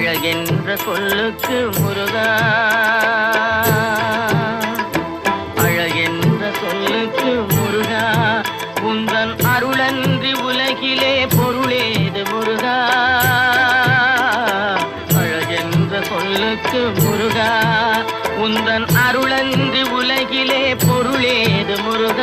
அழகென்ற சொல்லுக்கு முருகா, அழகென்ற சொல்லுக்கு முருகா, உந்தன் அருளன்றி உலகிலே பொருளேது முருகா. அழகென்ற சொல்லுக்கு முருகா, உந்தன் அருளன்றி உலகிலே பொருளேது முருகா.